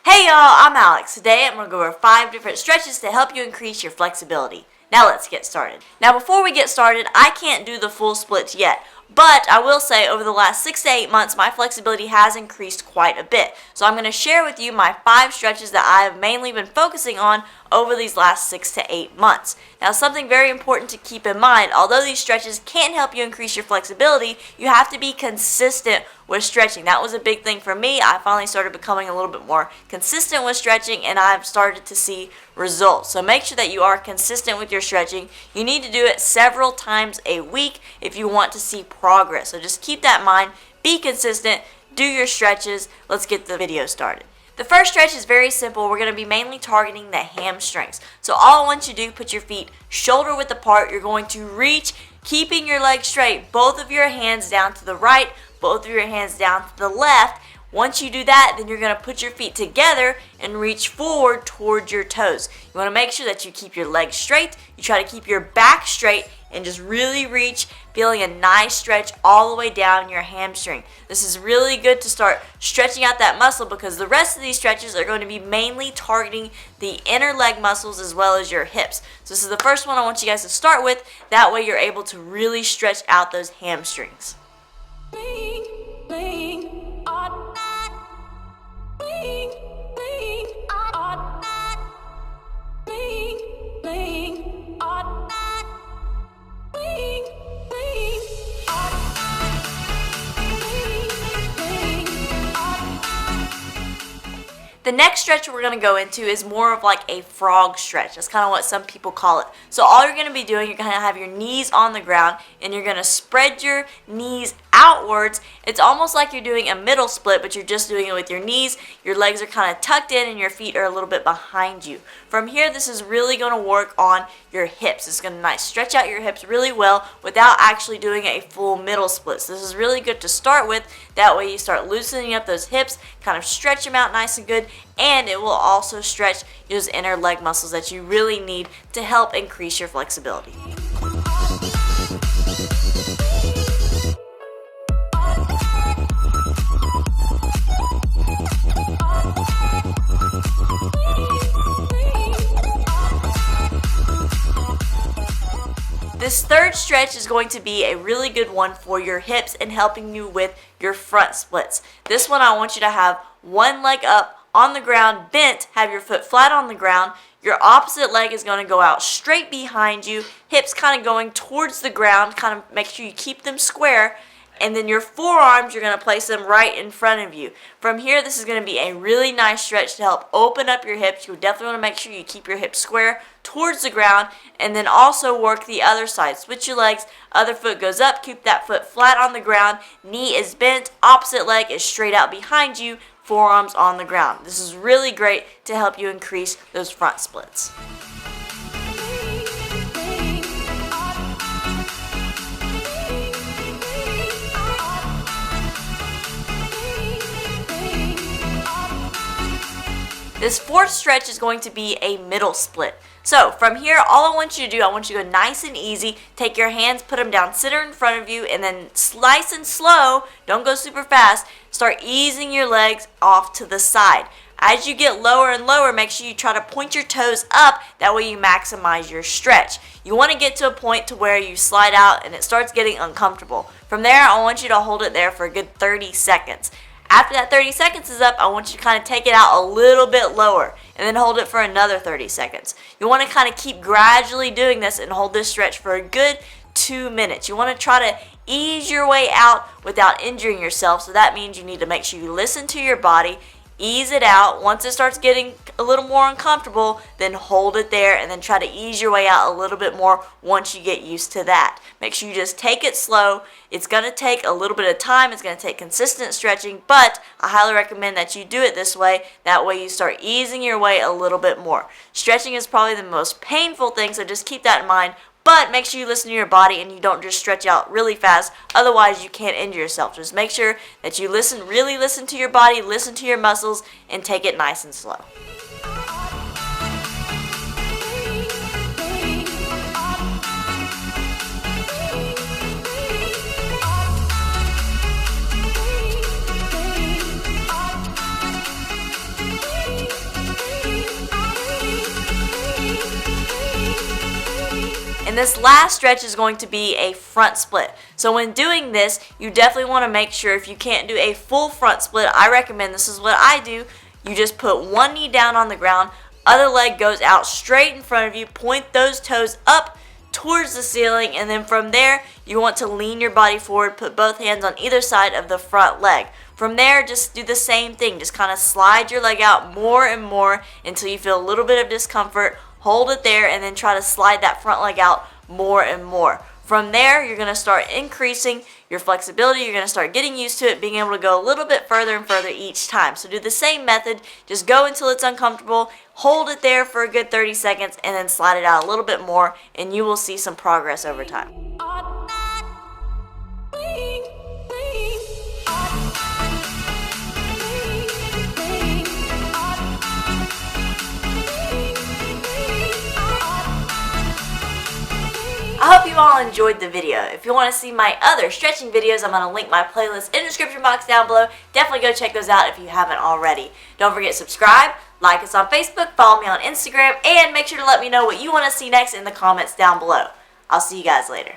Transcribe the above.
Hey y'all, I'm Alex. Today I'm going to go over 5 different stretches to help you increase your flexibility. Now let's get started. Now before we get started, I can't do the full splits yet, but I will say over the last 6 to 8 months my flexibility has increased quite a bit. So I'm going to share with you my 5 stretches that I have mainly been focusing on over these last 6 to 8 months. Now something very important to keep in mind, although these stretches can help you increase your flexibility, you have to be consistent with stretching. That was a big thing for me. I finally started becoming a little bit more consistent with stretching and I've started to see results. So make sure that you are consistent with your stretching. You need to do it several times a week if you want to see progress. So just keep that in mind, be consistent, do your stretches. Let's get the video started. The first stretch is very simple. We're going to be mainly targeting the hamstrings. So all I want you to do, put your feet shoulder width apart. You're going to reach, keeping your legs straight. Both of your hands down to the right, both of your hands down to the left. Once you do that, then you're going to put your feet together and reach forward towards your toes. You want to make sure that you keep your legs straight. You try to keep your back straight and just really reach, feeling a nice stretch all the way down your hamstring. This is really good to start stretching out that muscle because the rest of these stretches are going to be mainly targeting the inner leg muscles as well as your hips. So this is the first one I want you guys to start with. That way you're able to really stretch out those hamstrings. The next stretch we're going to go into is more of like a frog stretch. That's kind of what some people call it. So all you're going to be doing, you're going to have your knees on the ground and you're going to spread your knees outwards. It's almost like you're doing a middle split, but you're just doing it with your knees. Your legs are kind of tucked in and your feet are a little bit behind you. From here, this is really going to work on your hips. It's going to stretch out your hips really well without actually doing a full middle split. So this is really good to start with. That way you start loosening up those hips, kind of stretch them out nice and good, and it will also stretch those inner leg muscles that you really need to help increase your flexibility. This third stretch is going to be a really good one for your hips and helping you with your front splits. This one I want you to have one leg up on the ground, bent, have your foot flat on the ground. Your opposite leg is going to go out straight behind you, hips kind of going towards the ground, kind of make sure you keep them square. And then your forearms, you're going to place them right in front of you. From here, this is going to be a really nice stretch to help open up your hips. You definitely want to make sure you keep your hips square towards the ground and then also work the other side. Switch your legs, other foot goes up, keep that foot flat on the ground, knee is bent, opposite leg is straight out behind you, forearms on the ground. This is really great to help you increase those front splits. This fourth stretch is going to be a middle split. So from here, all I want you to do, I want you to go nice and easy. Take your hands, put them down center in front of you, and then nice and slow, don't go super fast, start easing your legs off to the side. As you get lower and lower, make sure you try to point your toes up. That way you maximize your stretch. You want to get to a point to where you slide out and it starts getting uncomfortable. From there, I want you to hold it there for a good 30 seconds. After that 30 seconds is up, I want you to kind of take it out a little bit lower and then hold it for another 30 seconds. You want to kind of keep gradually doing this and hold this stretch for a good 2 minutes. You want to try to ease your way out without injuring yourself. So that means you need to make sure you listen to your body, ease it out. Once it starts getting a little more uncomfortable, then hold it there and then try to ease your way out a little bit more once you get used to that. Make sure you just take it slow. It's going to take a little bit of time. It's going to take consistent stretching, but I highly recommend that you do it this way. That way you start easing your way a little bit more. Stretching is probably the most painful thing, so just keep that in mind. But make sure you listen to your body and you don't just stretch out really fast. Otherwise, you can't injure yourself. Just make sure that you really listen to your body, listen to your muscles, and take it nice and slow. And this last stretch is going to be a front split. So when doing this, you definitely want to make sure, if you can't do a full front split, I recommend, this is what I do, you just put one knee down on the ground, other leg goes out straight in front of you, point those toes up towards the ceiling, and then from there, you want to lean your body forward, put both hands on either side of the front leg. From there, just do the same thing, just kind of slide your leg out more and more until you feel a little bit of discomfort. Hold it there and then try to slide that front leg out more and more. From there, you're going to start increasing your flexibility. You're going to start getting used to it, being able to go a little bit further and further each time. So do the same method. Just go until it's uncomfortable. Hold it there for a good 30 seconds and then slide it out a little bit more, and you will see some progress over time. I hope you all enjoyed the video. If you want to see my other stretching videos, I'm going to link my playlist in the description box down below. Definitely go check those out if you haven't already. Don't forget to subscribe, like us on Facebook, follow me on Instagram, and make sure to let me know what you want to see next in the comments down below. I'll see you guys later.